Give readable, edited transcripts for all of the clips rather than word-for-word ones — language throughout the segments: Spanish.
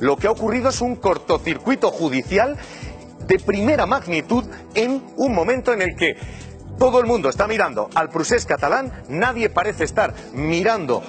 Lo que ha ocurrido es un cortocircuito judicial de primera magnitud en un momento en el que todo el mundo está mirando al procés catalán, nadie parece estar mirando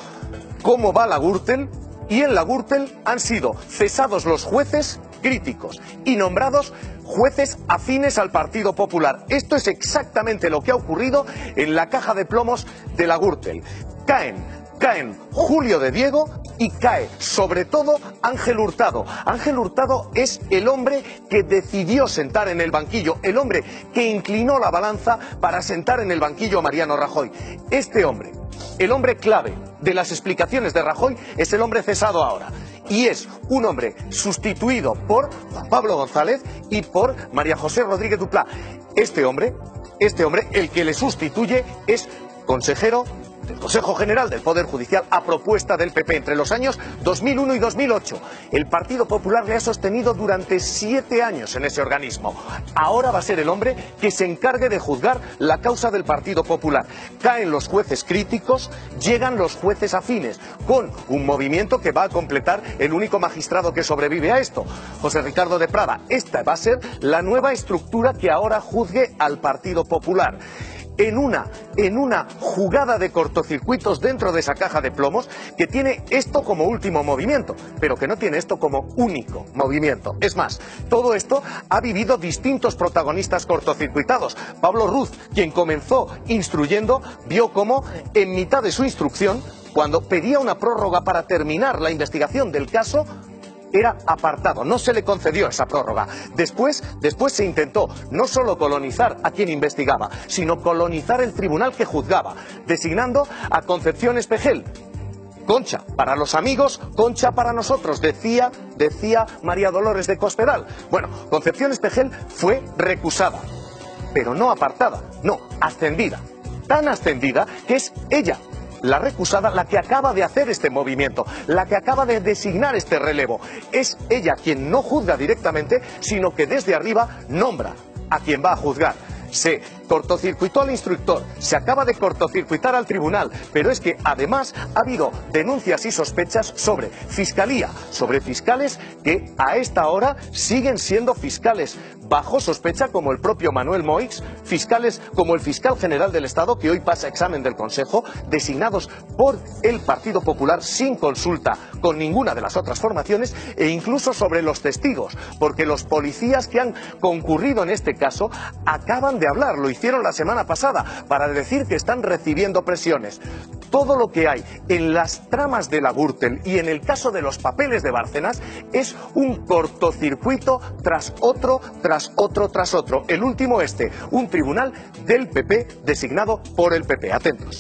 cómo va la Gürtel, y en la Gürtel han sido cesados los jueces críticos y nombrados jueces afines al Partido Popular. Esto es exactamente lo que ha ocurrido en la caja de plomos de la Gürtel. Caen Julio de Diego y cae sobre todo Ángel Hurtado. Ángel Hurtado es el hombre que decidió sentar en el banquillo, el hombre que inclinó la balanza para sentar en el banquillo a Mariano Rajoy. Este hombre, el hombre clave de las explicaciones de Rajoy, es el hombre cesado ahora. Y es un hombre sustituido por Juan Pablo González y por María José Rodríguez Duplá. Este hombre, el que le sustituye, es consejero del Consejo General del Poder Judicial a propuesta del PP entre los años 2001 y 2008. El Partido Popular le ha sostenido durante 7 años en ese organismo. Ahora va a ser el hombre que se encargue de juzgar la causa del Partido Popular. Caen los jueces críticos, llegan los jueces afines, con un movimiento que va a completar el único magistrado que sobrevive a esto, José Ricardo de Prada. Esta va a ser la nueva estructura que ahora juzgue al Partido Popular. En una jugada de cortocircuitos dentro de esa caja de plomos que tiene esto como último movimiento, pero que no tiene esto como único movimiento. Es más, todo esto ha vivido distintos protagonistas cortocircuitados. Pablo Ruz, quien comenzó instruyendo, vio cómo en mitad de su instrucción, cuando pedía una prórroga para terminar la investigación del caso, era apartado, no se le concedió esa prórroga. Después se intentó no solo colonizar a quien investigaba, sino colonizar el tribunal que juzgaba, designando a Concepción Espejel. Concha para los amigos, Concha para nosotros, decía María Dolores de Cospedal. Bueno, Concepción Espejel fue recusada, pero no apartada, no, ascendida. Tan ascendida que es ella, la recusada, la que acaba de hacer este movimiento, la que acaba de designar este relevo. Es ella quien no juzga directamente, sino que desde arriba nombra a quien va a juzgar. Se cortocircuitó al instructor, se acaba de cortocircuitar al tribunal, pero es que además ha habido denuncias y sospechas sobre fiscalía, sobre fiscales que a esta hora siguen siendo fiscales bajo sospecha, como el propio Manuel Moix, fiscales como el fiscal general del Estado, que hoy pasa examen del Consejo, designados por el Partido Popular sin consulta con ninguna de las otras formaciones, e incluso sobre los testigos, porque los policías que han concurrido en este caso acaban de hablar, lo hicieron la semana pasada, para decir que están recibiendo presiones. Todo lo que hay en las tramas de la Gürtel y en el caso de los papeles de Bárcenas es un cortocircuito tras otro, tras otro, tras otro. El último un tribunal del PP designado por el PP. Atentos.